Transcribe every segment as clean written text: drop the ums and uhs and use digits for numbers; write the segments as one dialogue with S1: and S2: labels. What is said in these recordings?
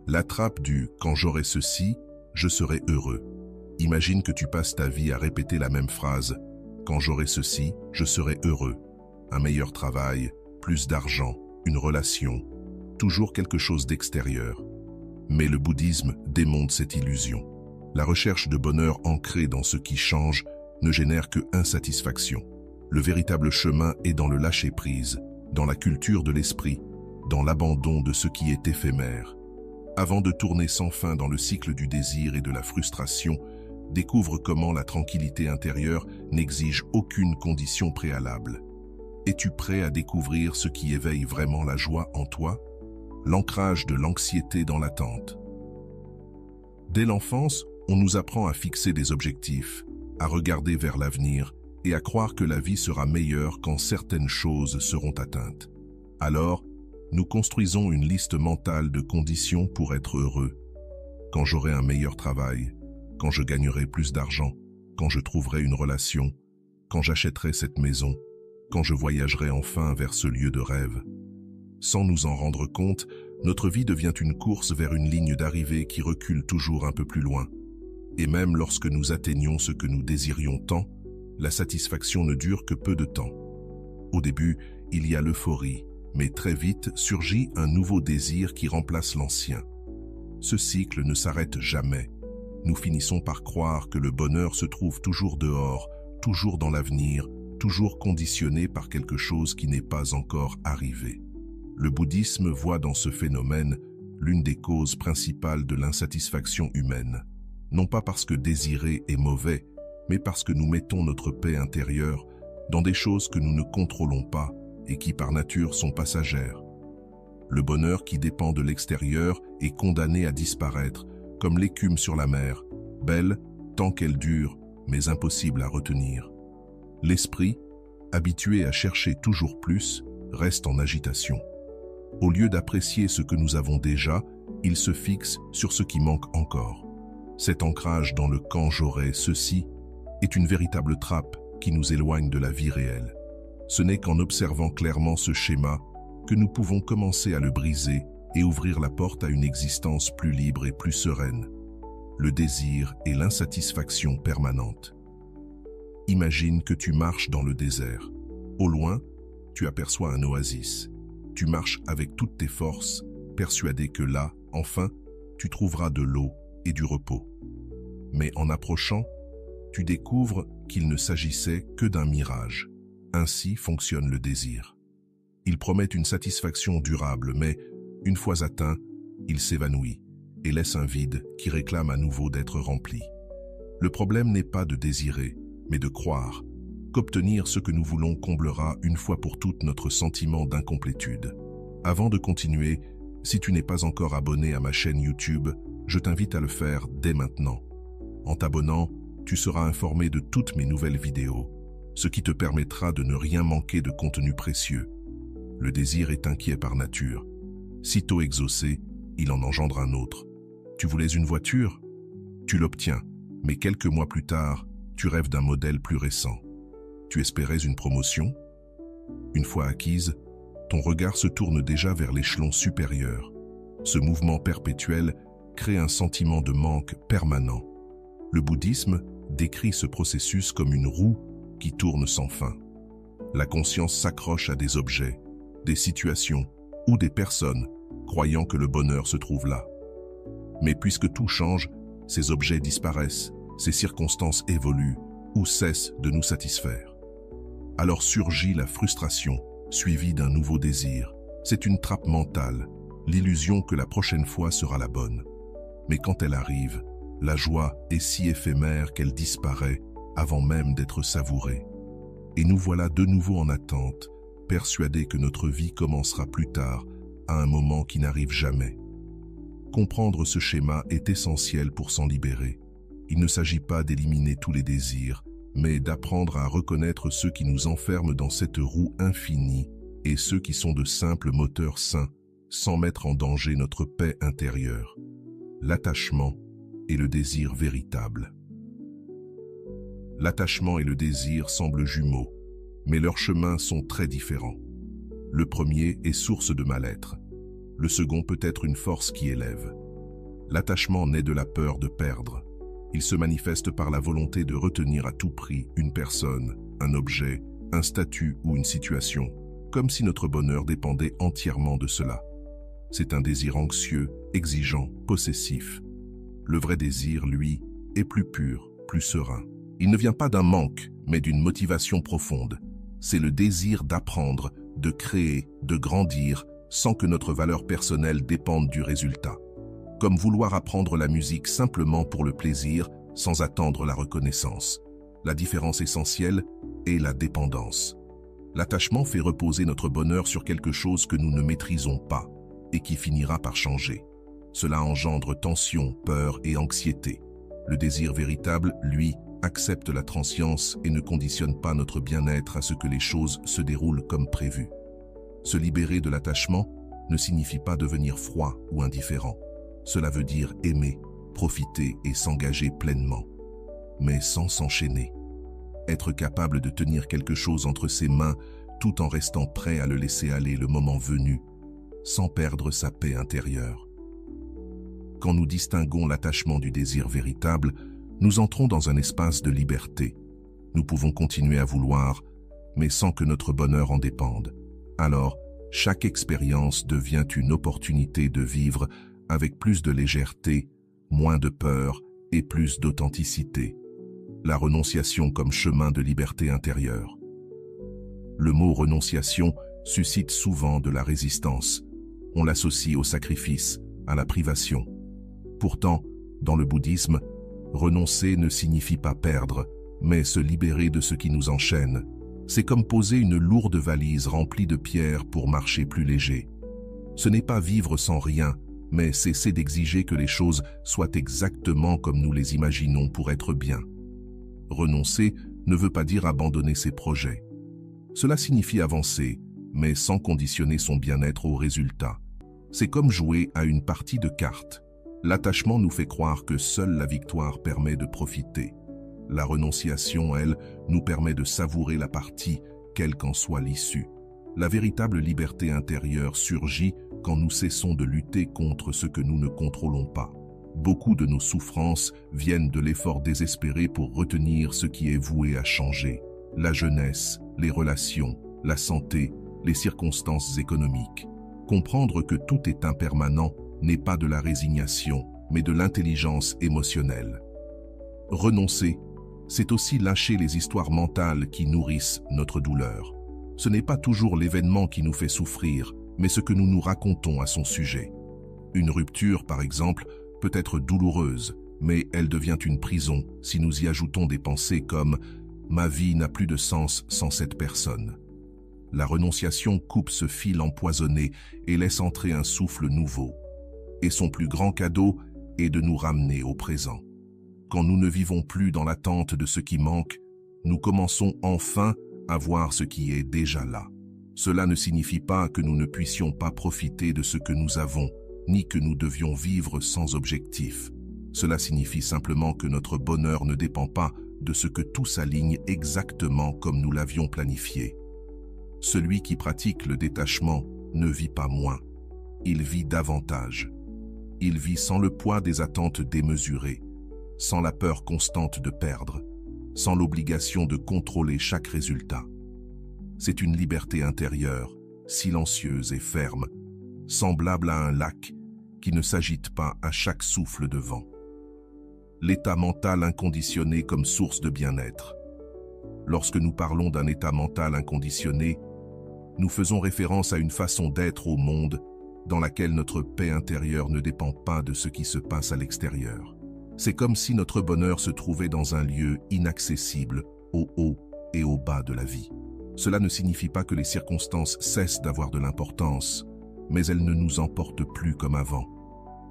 S1: La trappe du « quand j'aurai ceci, je serai heureux ». Imagine que tu passes ta vie à répéter la même phrase « quand j'aurai ceci, je serai heureux ». Un meilleur travail, plus d'argent, une relation, toujours quelque chose d'extérieur. Mais le bouddhisme démonte cette illusion. La recherche de bonheur ancrée dans ce qui change ne génère que insatisfaction. Le véritable chemin est dans le lâcher-prise, dans la culture de l'esprit, dans l'abandon de ce qui est éphémère. Avant de tourner sans fin dans le cycle du désir et de la frustration, découvre comment la tranquillité intérieure n'exige aucune condition préalable. Es-tu prêt à découvrir ce qui éveille vraiment la joie en toi? L'ancrage de l'anxiété dans l'attente. Dès l'enfance, on nous apprend à fixer des objectifs, à regarder vers l'avenir et à croire que la vie sera meilleure quand certaines choses seront atteintes. Alors, nous construisons une liste mentale de conditions pour être heureux. Quand j'aurai un meilleur travail, quand je gagnerai plus d'argent, quand je trouverai une relation, quand j'achèterai cette maison, quand je voyagerai enfin vers ce lieu de rêve. Sans nous en rendre compte, notre vie devient une course vers une ligne d'arrivée qui recule toujours un peu plus loin. Et même lorsque nous atteignons ce que nous désirions tant, la satisfaction ne dure que peu de temps. Au début, il y a l'euphorie, mais très vite surgit un nouveau désir qui remplace l'ancien. Ce cycle ne s'arrête jamais. Nous finissons par croire que le bonheur se trouve toujours dehors, toujours dans l'avenir, toujours conditionné par quelque chose qui n'est pas encore arrivé. Le bouddhisme voit dans ce phénomène l'une des causes principales de l'insatisfaction humaine. Non pas parce que désirer est mauvais, mais parce que nous mettons notre paix intérieure dans des choses que nous ne contrôlons pas et qui par nature sont passagères. Le bonheur qui dépend de l'extérieur est condamné à disparaître, comme l'écume sur la mer, belle tant qu'elle dure, mais impossible à retenir. L'esprit, habitué à chercher toujours plus, reste en agitation. Au lieu d'apprécier ce que nous avons déjà, il se fixe sur ce qui manque encore. Cet ancrage dans le « quand j'aurai ceci » est une véritable trappe qui nous éloigne de la vie réelle. Ce n'est qu'en observant clairement ce schéma que nous pouvons commencer à le briser et ouvrir la porte à une existence plus libre et plus sereine. Le désir et l'insatisfaction permanente. Imagine que tu marches dans le désert. Au loin, tu aperçois un oasis. Tu marches avec toutes tes forces, persuadé que là, enfin, tu trouveras de l'eau et du repos. Mais en approchant, tu découvres qu'il ne s'agissait que d'un mirage. Ainsi fonctionne le désir. Il promet une satisfaction durable, mais, une fois atteint, il s'évanouit et laisse un vide qui réclame à nouveau d'être rempli. Le problème n'est pas de désirer, mais de croire qu'obtenir ce que nous voulons comblera une fois pour toutes notre sentiment d'incomplétude. Avant de continuer, si tu n'es pas encore abonné à ma chaîne YouTube, je t'invite à le faire dès maintenant. En t'abonnant, tu seras informé de toutes mes nouvelles vidéos, ce qui te permettra de ne rien manquer de contenu précieux. Le désir est inquiet par nature. Sitôt exaucé, il en engendre un autre. Tu voulais une voiture? Tu l'obtiens, mais quelques mois plus tard, tu rêves d'un modèle plus récent. Tu espérais une promotion? Une fois acquise, ton regard se tourne déjà vers l'échelon supérieur. Ce mouvement perpétuel crée un sentiment de manque permanent. Le bouddhisme décrit ce processus comme une roue qui tourne sans fin. La conscience s'accroche à des objets, des situations ou des personnes, croyant que le bonheur se trouve là. Mais puisque tout change, ces objets disparaissent, ces circonstances évoluent ou cessent de nous satisfaire. Alors surgit la frustration, suivie d'un nouveau désir. C'est une trappe mentale, l'illusion que la prochaine fois sera la bonne. Mais quand elle arrive, la joie est si éphémère qu'elle disparaît avant même d'être savourée. Et nous voilà de nouveau en attente, persuadés que notre vie commencera plus tard, à un moment qui n'arrive jamais. Comprendre ce schéma est essentiel pour s'en libérer. Il ne s'agit pas d'éliminer tous les désirs, mais d'apprendre à reconnaître ceux qui nous enferment dans cette roue infinie et ceux qui sont de simples moteurs sains, sans mettre en danger notre paix intérieure. L'attachement et le désir véritable. L'attachement et le désir semblent jumeaux, mais leurs chemins sont très différents. Le premier est source de mal-être. Le second peut être une force qui élève. L'attachement naît de la peur de perdre. Il se manifeste par la volonté de retenir à tout prix une personne, un objet, un statut ou une situation, comme si notre bonheur dépendait entièrement de cela. C'est un désir anxieux, exigeant, possessif. Le vrai désir, lui, est plus pur, plus serein. Il ne vient pas d'un manque, mais d'une motivation profonde. C'est le désir d'apprendre, de créer, de grandir, sans que notre valeur personnelle dépende du résultat. Comme vouloir apprendre la musique simplement pour le plaisir, sans attendre la reconnaissance. La différence essentielle est la dépendance. L'attachement fait reposer notre bonheur sur quelque chose que nous ne maîtrisons pas et qui finira par changer. Cela engendre tension, peur et anxiété. Le désir véritable, lui, accepte la transience et ne conditionne pas notre bien-être à ce que les choses se déroulent comme prévu. Se libérer de l'attachement ne signifie pas devenir froid ou indifférent. Cela veut dire aimer, profiter et s'engager pleinement, mais sans s'enchaîner. Être capable de tenir quelque chose entre ses mains tout en restant prêt à le laisser aller le moment venu, sans perdre sa paix intérieure. Quand nous distinguons l'attachement du désir véritable, nous entrons dans un espace de liberté. Nous pouvons continuer à vouloir, mais sans que notre bonheur en dépende. Alors, chaque expérience devient une opportunité de vivre avec plus de légèreté, moins de peur et plus d'authenticité. La renonciation comme chemin de liberté intérieure. Le mot renonciation suscite souvent de la résistance. On l'associe au sacrifice, à la privation. Pourtant, dans le bouddhisme, renoncer ne signifie pas perdre, mais se libérer de ce qui nous enchaîne. C'est comme poser une lourde valise remplie de pierres pour marcher plus léger. Ce n'est pas vivre sans rien, mais cesser d'exiger que les choses soient exactement comme nous les imaginons pour être bien. Renoncer ne veut pas dire abandonner ses projets. Cela signifie avancer, mais sans conditionner son bien-être au résultat. C'est comme jouer à une partie de cartes. L'attachement nous fait croire que seule la victoire permet de profiter. La renonciation, elle, nous permet de savourer la partie, quelle qu'en soit l'issue. La véritable liberté intérieure surgit quand nous cessons de lutter contre ce que nous ne contrôlons pas. Beaucoup de nos souffrances viennent de l'effort désespéré pour retenir ce qui est voué à changer. La jeunesse, les relations, la santé, les circonstances économiques. Comprendre que tout est impermanent n'est pas de la résignation, mais de l'intelligence émotionnelle. Renoncer, c'est aussi lâcher les histoires mentales qui nourrissent notre douleur. Ce n'est pas toujours l'événement qui nous fait souffrir, mais ce que nous nous racontons à son sujet. Une rupture, par exemple, peut être douloureuse, mais elle devient une prison si nous y ajoutons des pensées comme « ma vie n'a plus de sens sans cette personne ». La renonciation coupe ce fil empoisonné et laisse entrer un souffle nouveau. Et son plus grand cadeau est de nous ramener au présent. Quand nous ne vivons plus dans l'attente de ce qui manque, nous commençons enfin à voir ce qui est déjà là. Cela ne signifie pas que nous ne puissions pas profiter de ce que nous avons, ni que nous devions vivre sans objectif. Cela signifie simplement que notre bonheur ne dépend pas de ce que tout s'aligne exactement comme nous l'avions planifié. Celui qui pratique le détachement ne vit pas moins, il vit davantage. Il vit sans le poids des attentes démesurées, sans la peur constante de perdre, sans l'obligation de contrôler chaque résultat. C'est une liberté intérieure, silencieuse et ferme, semblable à un lac qui ne s'agite pas à chaque souffle de vent. L'état mental inconditionné comme source de bien-être. Lorsque nous parlons d'un état mental inconditionné, nous faisons référence à une façon d'être au monde dans laquelle notre paix intérieure ne dépend pas de ce qui se passe à l'extérieur. C'est comme si notre bonheur se trouvait dans un lieu inaccessible, au haut et au bas de la vie. Cela ne signifie pas que les circonstances cessent d'avoir de l'importance, mais elles ne nous emportent plus comme avant.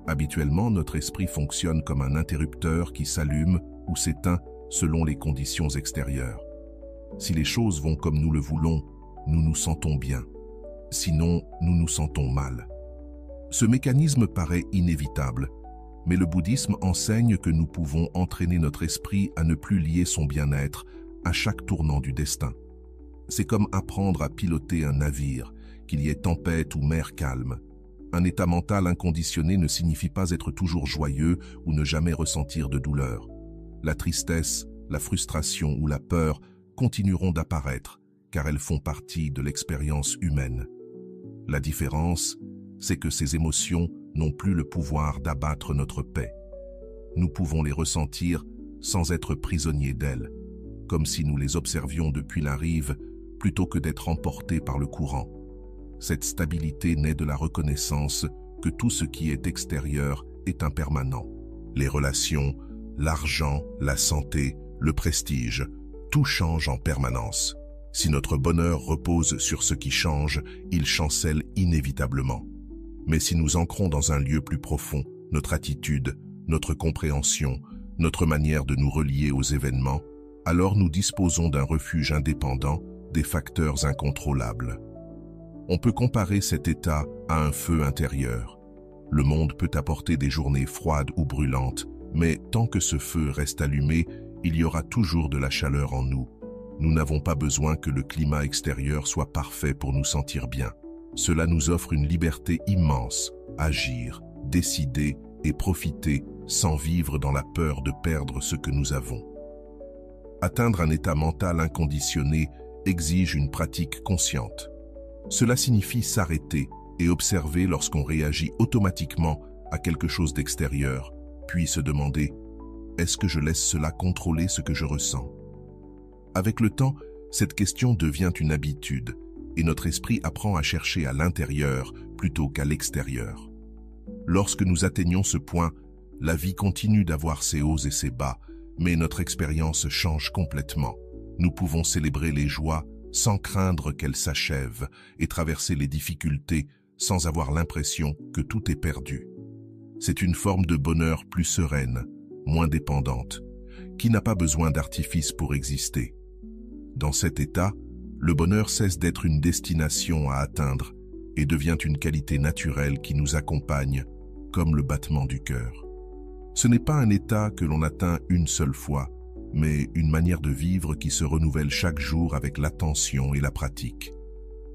S1: Habituellement, notre esprit fonctionne comme un interrupteur qui s'allume ou s'éteint selon les conditions extérieures. Si les choses vont comme nous le voulons, nous nous sentons bien. Sinon, nous nous sentons mal. Ce mécanisme paraît inévitable, mais le bouddhisme enseigne que nous pouvons entraîner notre esprit à ne plus lier son bien-être à chaque tournant du destin. C'est comme apprendre à piloter un navire, qu'il y ait tempête ou mer calme. Un état mental inconditionné ne signifie pas être toujours joyeux ou ne jamais ressentir de douleur. La tristesse, la frustration ou la peur continueront d'apparaître, car elles font partie de l'expérience humaine. La différence, c'est que ces émotions n'ont plus le pouvoir d'abattre notre paix. Nous pouvons les ressentir sans être prisonniers d'elles, comme si nous les observions depuis la rive plutôt que d'être emportés par le courant. Cette stabilité naît de la reconnaissance que tout ce qui est extérieur est impermanent. Les relations, l'argent, la santé, le prestige, tout change en permanence. Si notre bonheur repose sur ce qui change, il chancelle inévitablement. Mais si nous ancrons dans un lieu plus profond, notre attitude, notre compréhension, notre manière de nous relier aux événements, alors nous disposons d'un refuge indépendant des facteurs incontrôlables. On peut comparer cet état à un feu intérieur. Le monde peut apporter des journées froides ou brûlantes, mais tant que ce feu reste allumé, il y aura toujours de la chaleur en nous. Nous n'avons pas besoin que le climat extérieur soit parfait pour nous sentir bien. Cela nous offre une liberté immense, agir, décider et profiter sans vivre dans la peur de perdre ce que nous avons. Atteindre un état mental inconditionné exige une pratique consciente. Cela signifie s'arrêter et observer lorsqu'on réagit automatiquement à quelque chose d'extérieur, puis se demander « Est-ce que je laisse cela contrôler ce que je ressens ?» Avec le temps, cette question devient une habitude et notre esprit apprend à chercher à l'intérieur plutôt qu'à l'extérieur. Lorsque nous atteignons ce point, la vie continue d'avoir ses hauts et ses bas, mais notre expérience change complètement. Nous pouvons célébrer les joies sans craindre qu'elles s'achèvent et traverser les difficultés sans avoir l'impression que tout est perdu. C'est une forme de bonheur plus sereine, moins dépendante, qui n'a pas besoin d'artifice pour exister. Dans cet état, le bonheur cesse d'être une destination à atteindre et devient une qualité naturelle qui nous accompagne, comme le battement du cœur. Ce n'est pas un état que l'on atteint une seule fois, mais une manière de vivre qui se renouvelle chaque jour avec l'attention et la pratique.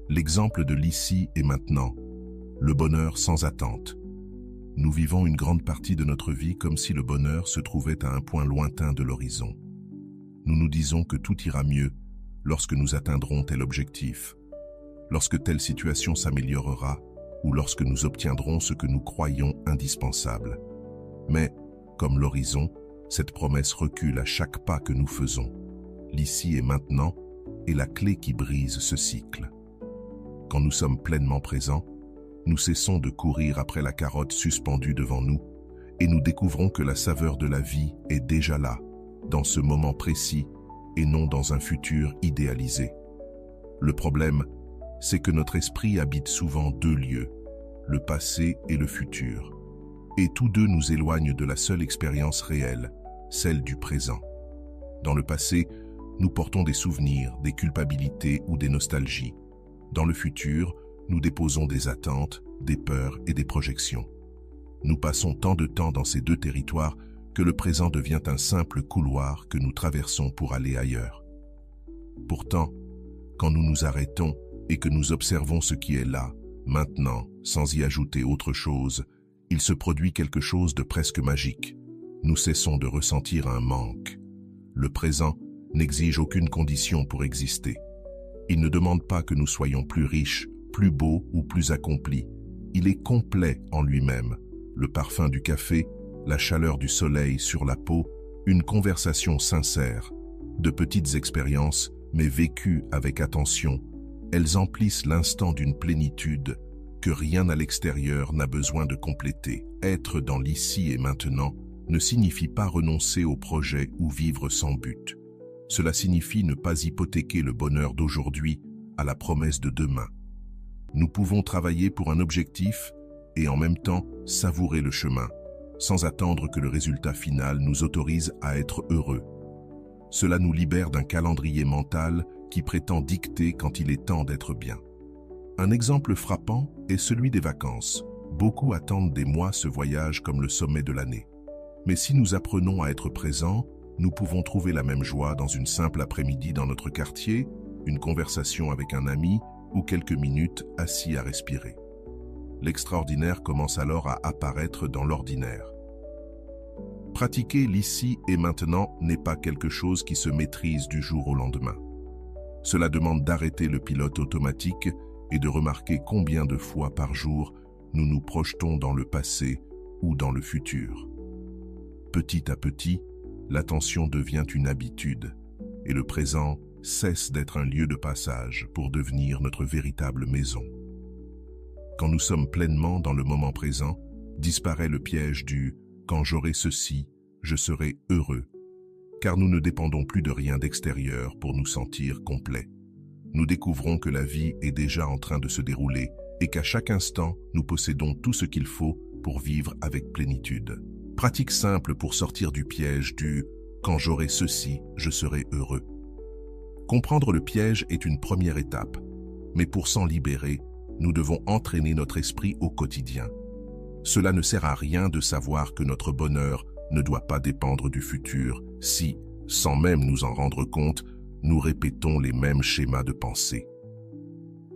S1: L'exemple de l'ici et maintenant, le bonheur sans attente. Nous vivons une grande partie de notre vie comme si le bonheur se trouvait à un point lointain de l'horizon. Nous nous disons que tout ira mieux lorsque nous atteindrons tel objectif, lorsque telle situation s'améliorera ou lorsque nous obtiendrons ce que nous croyons indispensable. Mais, comme l'horizon, cette promesse recule à chaque pas que nous faisons. L'ici et maintenant est la clé qui brise ce cycle. Quand nous sommes pleinement présents, nous cessons de courir après la carotte suspendue devant nous et nous découvrons que la saveur de la vie est déjà là, dans ce moment précis et non dans un futur idéalisé. Le problème, c'est que notre esprit habite souvent deux lieux, le passé et le futur. Et tous deux nous éloignent de la seule expérience réelle, celle du présent. Dans le passé, nous portons des souvenirs, des culpabilités ou des nostalgies. Dans le futur, nous déposons des attentes, des peurs et des projections. Nous passons tant de temps dans ces deux territoires que le présent devient un simple couloir que nous traversons pour aller ailleurs. Pourtant, quand nous nous arrêtons et que nous observons ce qui est là, maintenant, sans y ajouter autre chose, il se produit quelque chose de presque magique. Nous cessons de ressentir un manque. Le présent n'exige aucune condition pour exister. Il ne demande pas que nous soyons plus riches, plus beaux ou plus accomplis. Il est complet en lui-même. Le parfum du café, la chaleur du soleil sur la peau, une conversation sincère, de petites expériences, mais vécues avec attention. Elles emplissent l'instant d'une plénitude que rien à l'extérieur n'a besoin de compléter. Être dans l'ici et maintenant ne signifie pas renoncer au projet ou vivre sans but. Cela signifie ne pas hypothéquer le bonheur d'aujourd'hui à la promesse de demain. Nous pouvons travailler pour un objectif et en même temps savourer le chemin, sans attendre que le résultat final nous autorise à être heureux. Cela nous libère d'un calendrier mental qui prétend dicter quand il est temps d'être bien. Un exemple frappant est celui des vacances. Beaucoup attendent des mois ce voyage comme le sommet de l'année. Mais si nous apprenons à être présents, nous pouvons trouver la même joie dans une simple après-midi dans notre quartier, une conversation avec un ami ou quelques minutes assis à respirer. l'extraordinaire commence alors à apparaître dans l'ordinaire. Pratiquer l'ici et maintenant n'est pas quelque chose qui se maîtrise du jour au lendemain. Cela demande d'arrêter le pilote automatique et de remarquer combien de fois par jour nous nous projetons dans le passé ou dans le futur. Petit à petit, l'attention devient une habitude et le présent cesse d'être un lieu de passage pour devenir notre véritable maison. Quand nous sommes pleinement dans le moment présent, disparaît le piège du « quand j'aurai ceci, je serai heureux », car nous ne dépendons plus de rien d'extérieur pour nous sentir complets. Nous découvrons que la vie est déjà en train de se dérouler et qu'à chaque instant, nous possédons tout ce qu'il faut pour vivre avec plénitude. Pratique simple pour sortir du piège du « quand j'aurai ceci, je serai heureux ». Comprendre le piège est une première étape, mais pour s'en libérer, nous devons entraîner notre esprit au quotidien. Cela ne sert à rien de savoir que notre bonheur ne doit pas dépendre du futur si, sans même nous en rendre compte, nous répétons les mêmes schémas de pensée.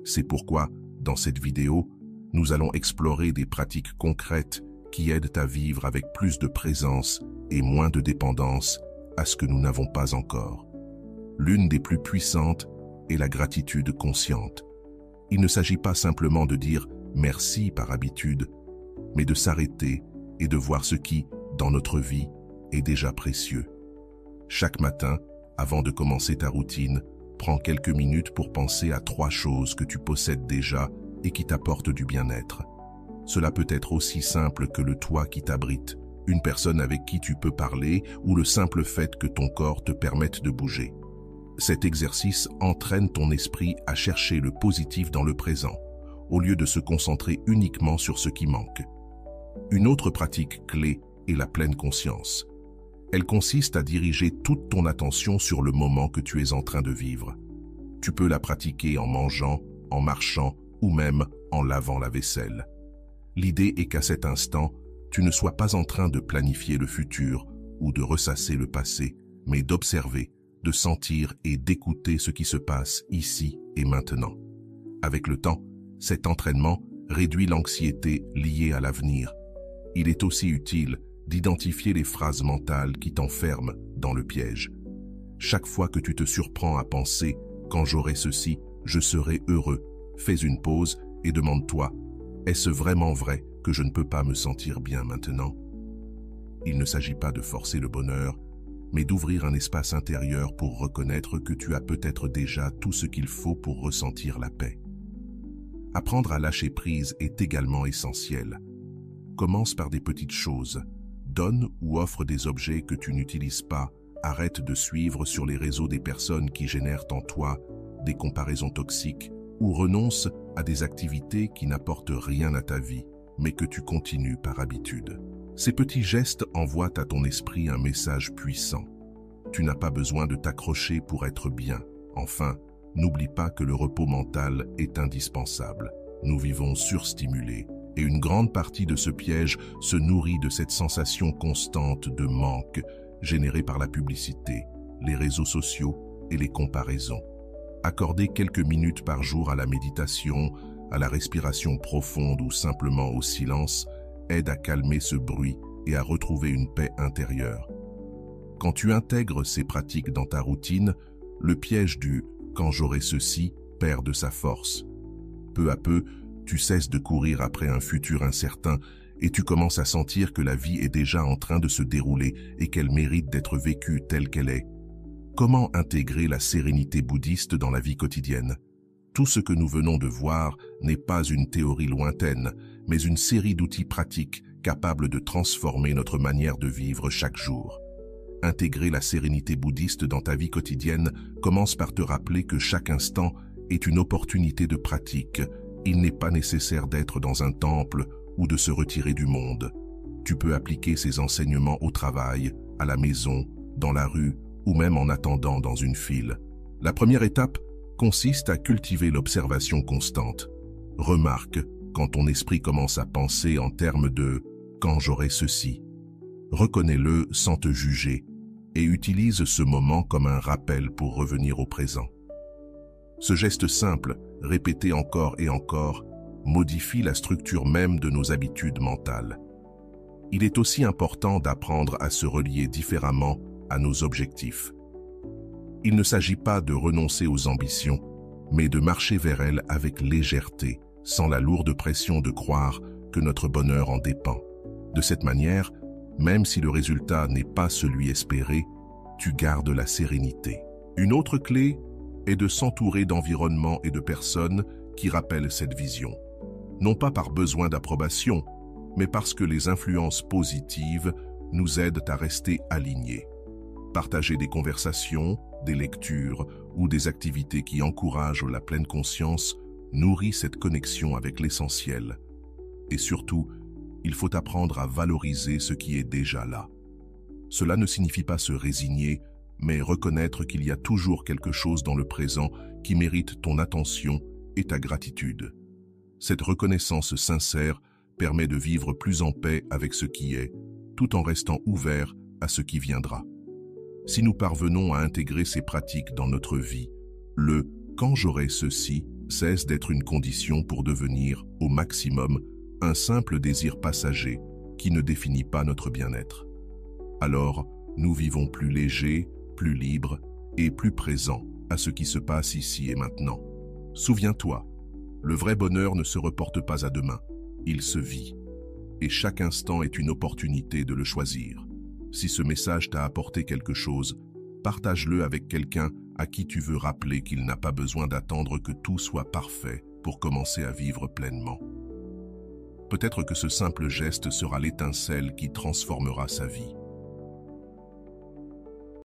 S1: C'est pourquoi, dans cette vidéo, nous allons explorer des pratiques concrètes qui aident à vivre avec plus de présence et moins de dépendance à ce que nous n'avons pas encore. L'une des plus puissantes est la gratitude consciente. Il ne s'agit pas simplement de dire « merci » par habitude, mais de s'arrêter et de voir ce qui, dans notre vie, est déjà précieux. Chaque matin, avant de commencer ta routine, prends quelques minutes pour penser à 3 choses que tu possèdes déjà et qui t'apportent du bien-être. Cela peut être aussi simple que le toit qui t'abrite, une personne avec qui tu peux parler ou le simple fait que ton corps te permette de bouger. Cet exercice entraîne ton esprit à chercher le positif dans le présent, au lieu de se concentrer uniquement sur ce qui manque. Une autre pratique clé est la pleine conscience. Elle consiste à diriger toute ton attention sur le moment que tu es en train de vivre. Tu peux la pratiquer en mangeant, en marchant ou même en lavant la vaisselle. L'idée est qu'à cet instant, tu ne sois pas en train de planifier le futur ou de ressasser le passé, mais d'observer, de sentir et d'écouter ce qui se passe ici et maintenant. Avec le temps, cet entraînement réduit l'anxiété liée à l'avenir. Il est aussi utile d'identifier les phrases mentales qui t'enferment dans le piège. Chaque fois que tu te surprends à penser « quand j'aurai ceci, je serai heureux », fais une pause et demande-toi « est-ce vraiment vrai que je ne peux pas me sentir bien maintenant ?» Il ne s'agit pas de forcer le bonheur, mais d'ouvrir un espace intérieur pour reconnaître que tu as peut-être déjà tout ce qu'il faut pour ressentir la paix. Apprendre à lâcher prise est également essentiel. Commence par des petites choses. Donne ou offre des objets que tu n'utilises pas. Arrête de suivre sur les réseaux des personnes qui génèrent en toi des comparaisons toxiques ou renonce à des activités qui n'apportent rien à ta vie, mais que tu continues par habitude. Ces petits gestes envoient à ton esprit un message puissant. Tu n'as pas besoin de t'accrocher pour être bien. Enfin, n'oublie pas que le repos mental est indispensable. Nous vivons surstimulés et une grande partie de ce piège se nourrit de cette sensation constante de manque générée par la publicité, les réseaux sociaux et les comparaisons. Accorder quelques minutes par jour à la méditation, à la respiration profonde ou simplement au silence aide à calmer ce bruit et à retrouver une paix intérieure. Quand tu intègres ces pratiques dans ta routine, le piège du « quand j'aurai ceci » perd de sa force. Peu à peu, tu cesses de courir après un futur incertain et tu commences à sentir que la vie est déjà en train de se dérouler et qu'elle mérite d'être vécue telle qu'elle est. Comment intégrer la sérénité bouddhiste dans la vie quotidienne ? Tout ce que nous venons de voir n'est pas une théorie lointaine, mais une série d'outils pratiques capables de transformer notre manière de vivre chaque jour. Intégrer la sérénité bouddhiste dans ta vie quotidienne commence par te rappeler que chaque instant est une opportunité de pratique. Il n'est pas nécessaire d'être dans un temple ou de se retirer du monde. Tu peux appliquer ces enseignements au travail, à la maison, dans la rue ou même en attendant dans une file. La première étape consiste à cultiver l'observation constante. Remarque quand ton esprit commence à penser en termes de « quand j'aurai ceci ». Reconnais-le sans te juger et utilise ce moment comme un rappel pour revenir au présent. Ce geste simple, répété encore et encore, modifie la structure même de nos habitudes mentales. Il est aussi important d'apprendre à se relier différemment à nos objectifs. Il ne s'agit pas de renoncer aux ambitions, mais de marcher vers elles avec légèreté, sans la lourde pression de croire que notre bonheur en dépend. De cette manière, même si le résultat n'est pas celui espéré, tu gardes la sérénité. Une autre clé est de s'entourer d'environnements et de personnes qui rappellent cette vision. Non pas par besoin d'approbation, mais parce que les influences positives nous aident à rester alignés. Partager des conversations, des lectures ou des activités qui encouragent la pleine conscience nourrit cette connexion avec l'essentiel. Et surtout, il faut apprendre à valoriser ce qui est déjà là. Cela ne signifie pas se résigner, mais reconnaître qu'il y a toujours quelque chose dans le présent qui mérite ton attention et ta gratitude. Cette reconnaissance sincère permet de vivre plus en paix avec ce qui est, tout en restant ouvert à ce qui viendra. Si nous parvenons à intégrer ces pratiques dans notre vie, le « quand j'aurai ceci » cesse d'être une condition pour devenir, au maximum, un simple désir passager qui ne définit pas notre bien-être. Alors, nous vivons plus légers, plus libres et plus présents à ce qui se passe ici et maintenant. Souviens-toi, le vrai bonheur ne se reporte pas à demain, il se vit. Et chaque instant est une opportunité de le choisir. Si ce message t'a apporté quelque chose, partage-le avec quelqu'un à qui tu veux rappeler qu'il n'a pas besoin d'attendre que tout soit parfait pour commencer à vivre pleinement. Peut-être que ce simple geste sera l'étincelle qui transformera sa vie.